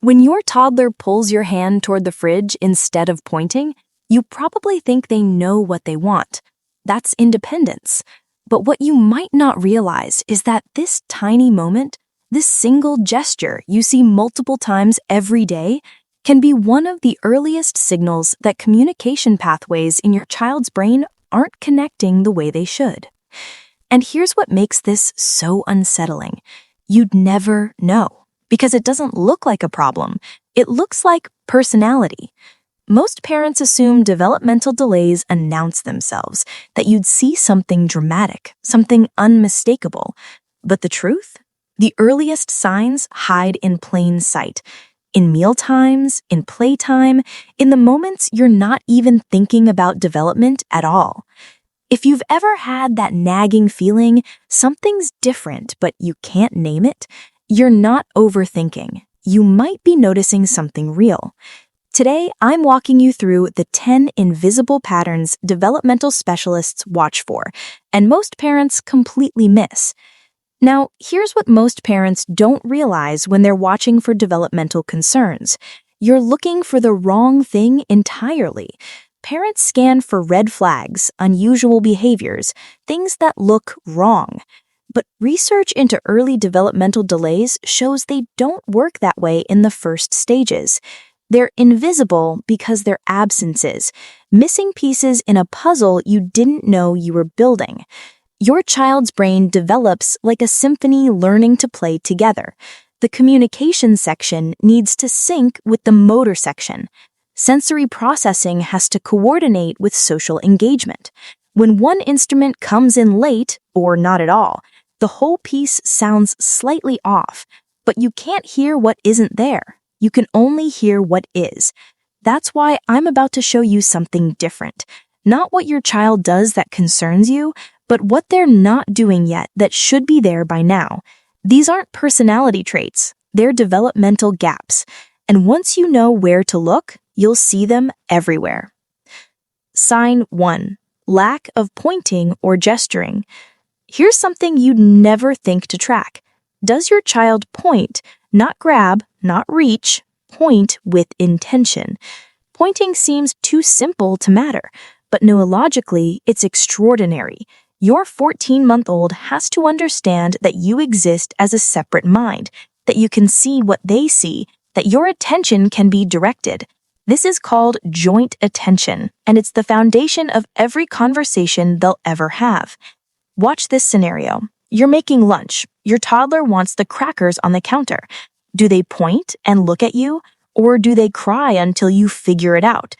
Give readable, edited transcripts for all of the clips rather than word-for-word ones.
When your toddler pulls your hand toward the fridge instead of pointing, you probably think they know what they want. That's independence. But what you might not realize is that this tiny moment, this single gesture you see multiple times every day, can be one of the earliest signals that communication pathways in your child's brain aren't connecting the way they should. And here's what makes this so unsettling. You'd never know, because it doesn't look like a problem. It looks like personality. Most parents assume developmental delays announce themselves, that you'd see something dramatic, something unmistakable. But the truth? The earliest signs hide in plain sight. In meal times, in playtime, in the moments you're not even thinking about development at all. If you've ever had that nagging feeling, something's different, but you can't name it, you're not overthinking. You might be noticing something real. Today, I'm walking you through the 10 invisible patterns developmental specialists watch for, and most parents completely miss. Now, here's what most parents don't realize when they're watching for developmental concerns. You're looking for the wrong thing entirely. Parents scan for red flags, unusual behaviors, things that look wrong. But research into early developmental delays shows they don't work that way in the first stages. They're invisible because they're absences, missing pieces in a puzzle you didn't know you were building. Your child's brain develops like a symphony learning to play together. The communication section needs to sync with the motor section. Sensory processing has to coordinate with social engagement. When one instrument comes in late, or not at all, the whole piece sounds slightly off, but you can't hear what isn't there. You can only hear what is. That's why I'm about to show you something different. Not what your child does that concerns you, but what they're not doing yet that should be there by now. These aren't personality traits, they're developmental gaps. And once you know where to look, you'll see them everywhere. Sign 1. Lack of pointing or gesturing. Here's something you'd never think to track. Does your child point, not grab, not reach, point with intention? Pointing seems too simple to matter, but neurologically, it's extraordinary. Your 14-month-old has to understand that you exist as a separate mind, that you can see what they see, that your attention can be directed. This is called joint attention, and it's the foundation of every conversation they'll ever have. Watch this scenario. You're making lunch. Your toddler wants the crackers on the counter. Do they point and look at you, or do they cry until you figure it out?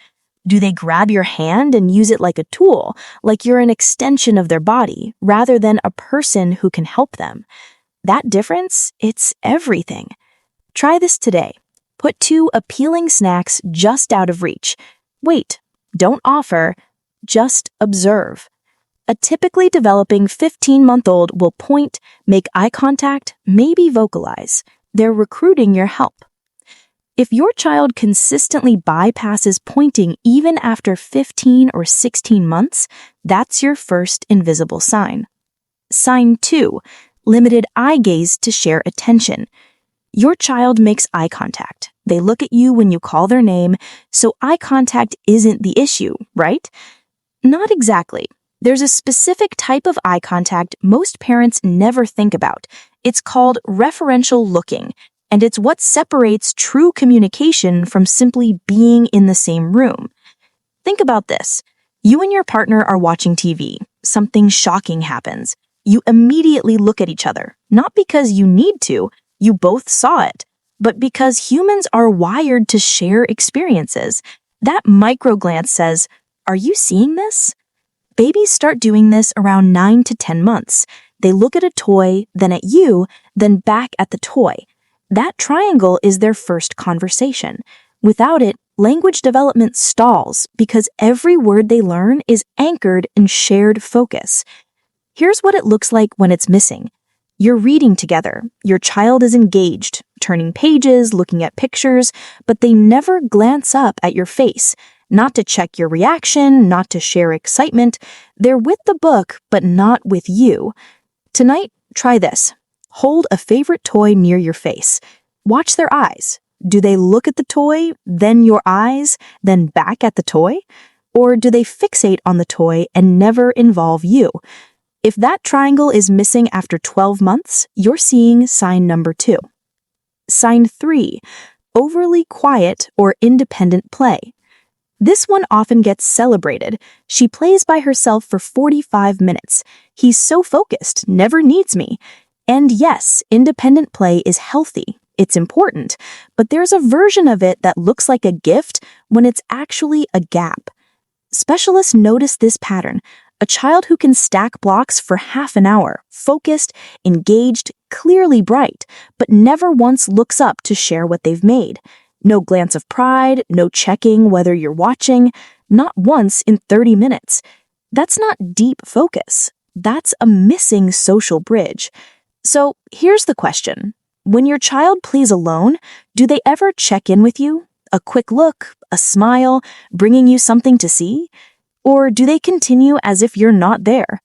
Do they grab your hand and use it like a tool, like you're an extension of their body, rather than a person who can help them? That difference, it's everything. Try this today. Put 2 appealing snacks just out of reach. Wait, don't offer, just observe. A typically developing 15-month-old will point, make eye contact, maybe vocalize. They're recruiting your help. If your child consistently bypasses pointing even after 15 or 16 months, that's your first invisible sign. Sign 2. Limited eye gaze to share attention. Your child makes eye contact. They look at you when you call their name, so eye contact isn't the issue, right? Not exactly. There's a specific type of eye contact most parents never think about. It's called referential looking, and it's what separates true communication from simply being in the same room. Think about this. You and your partner are watching TV. Something shocking happens. You immediately look at each other, not because you need to, you both saw it, but because humans are wired to share experiences. That microglance says, "Are you seeing this?" Babies start doing this around 9 to 10 months. They look at a toy, then at you, then back at the toy. That triangle is their first conversation. Without it, language development stalls because every word they learn is anchored in shared focus. Here's what it looks like when it's missing. You're reading together. Your child is engaged, turning pages, looking at pictures, but they never glance up at your face. Not to check your reaction, not to share excitement. They're with the book, but not with you. Tonight, try this. Hold a favorite toy near your face. Watch their eyes. Do they look at the toy, then your eyes, then back at the toy? Or do they fixate on the toy and never involve you? If that triangle is missing after 12 months, you're seeing sign number 2. Sign 3, overly quiet or independent play. This one often gets celebrated. She plays by herself for 45 minutes. He's so focused, never needs me. And yes, independent play is healthy. It's important, but there's a version of it that looks like a gift when it's actually a gap. Specialists notice this pattern. A child who can stack blocks for half an hour, focused, engaged, clearly bright, but never once looks up to share what they've made. No glance of pride, no checking whether you're watching, not once in 30 minutes. That's not deep focus. That's a missing social bridge. So here's the question. When your child plays alone, do they ever check in with you? A quick look, a smile, bringing you something to see? Or do they continue as if you're not there?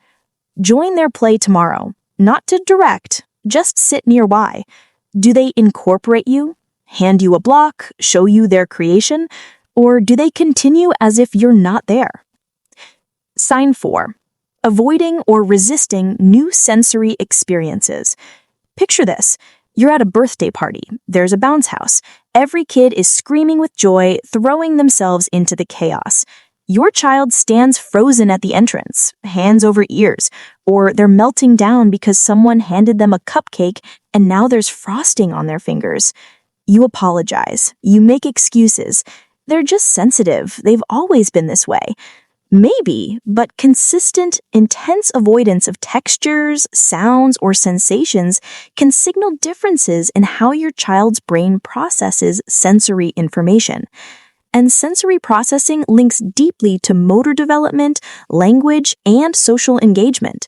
Join their play tomorrow. Not to direct, just sit nearby. Do they incorporate you? Hand you a block, show you their creation? Or do they continue as if you're not there? Sign 4. Avoiding or resisting new sensory experiences. Picture this. You're at a birthday party. There's a bounce house. Every kid is screaming with joy, throwing themselves into the chaos. Your child stands frozen at the entrance, hands over ears, or they're melting down because someone handed them a cupcake and now there's frosting on their fingers. You apologize. You make excuses. They're just sensitive. They've always been this way. Maybe, but consistent, intense avoidance of textures, sounds, or sensations can signal differences in how your child's brain processes sensory information. And sensory processing links deeply to motor development, language, and social engagement.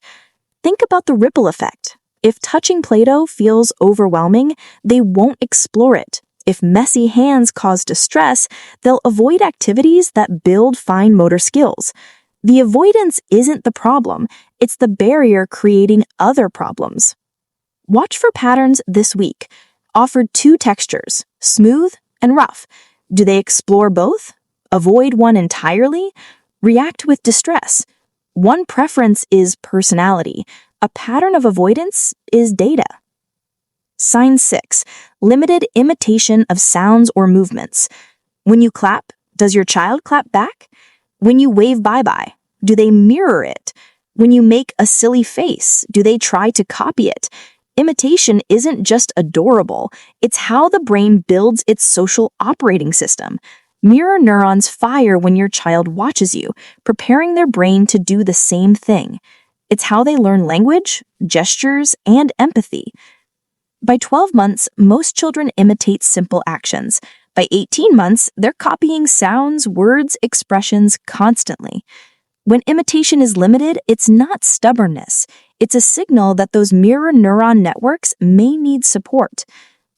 Think about the ripple effect. If touching Play-Doh feels overwhelming, they won't explore it. If messy hands cause distress, they'll avoid activities that build fine motor skills. The avoidance isn't the problem, it's the barrier creating other problems. Watch for patterns this week. Offered 2 textures, smooth and rough. Do they explore both? Avoid one entirely? React with distress? One preference is personality. A pattern of avoidance is data. Sign 6. Limited imitation of sounds or movements. When you clap, does your child clap back? When you wave bye-bye, do they mirror it? When you make a silly face, do they try to copy it? Imitation isn't just adorable, it's how the brain builds its social operating system. Mirror neurons fire when your child watches you, preparing their brain to do the same thing. It's how they learn language, gestures, and empathy. By 12 months, most children imitate simple actions. By 18 months, they're copying sounds, words, expressions constantly. When imitation is limited, it's not stubbornness. It's a signal that those mirror neuron networks may need support.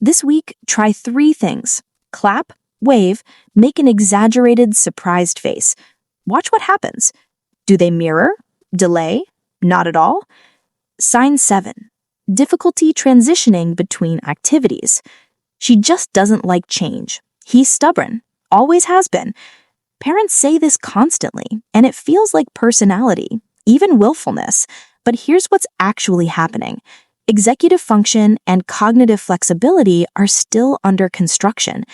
This week, try 3 things. Clap, wave, make an exaggerated, surprised face. Watch what happens. Do they mirror? Delay? Not at all? Sign 7. Difficulty transitioning between activities. She just doesn't like change. He's stubborn. Always has been. Parents say this constantly, and it feels like personality, even willfulness. But here's what's actually happening. Executive function and cognitive flexibility are still under construction.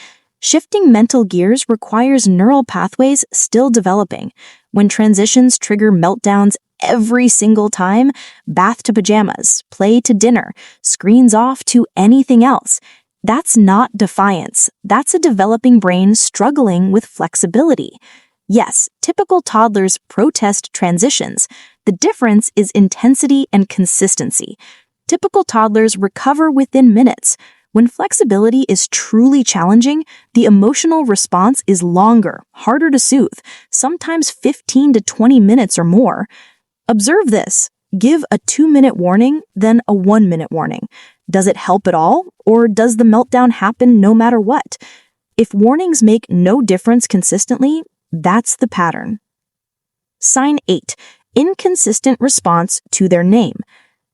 Shifting mental gears requires neural pathways still developing. When transitions trigger meltdowns every single time, bath to pajamas, play to dinner, screens off to anything else, that's not defiance. That's a developing brain struggling with flexibility. Yes, typical toddlers protest transitions. The difference is intensity and consistency. Typical toddlers recover within minutes. When flexibility is truly challenging, the emotional response is longer, harder to soothe, sometimes 15 to 20 minutes or more. Observe this. Give a 2-minute warning, then a 1-minute warning. Does it help at all, or does the meltdown happen no matter what? If warnings make no difference consistently, that's the pattern. Sign 8. Inconsistent response to their name.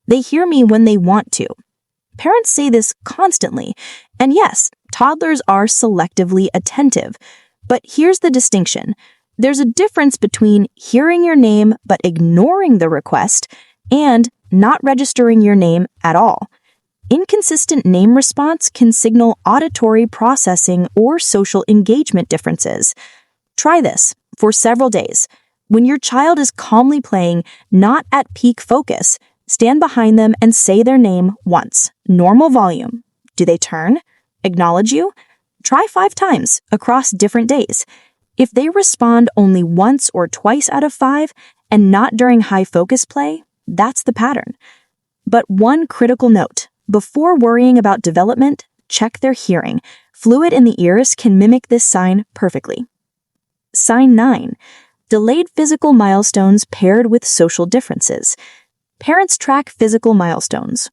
They hear me when they want to. Parents say this constantly. And yes, toddlers are selectively attentive. But here's the distinction. There's a difference between hearing your name but ignoring the request and not registering your name at all. Inconsistent name response can signal auditory processing or social engagement differences. Try this for several days. When your child is calmly playing, not at peak focus, stand behind them and say their name once. Normal volume. Do they turn? Acknowledge you? Try 5 times across different days. If they respond only once or twice out of 5 and not during high focus play, that's the pattern. But one critical note. Before worrying about development, check their hearing. Fluid in the ears can mimic this sign perfectly. Sign 9. Delayed physical milestones paired with social differences. Parents track physical milestones,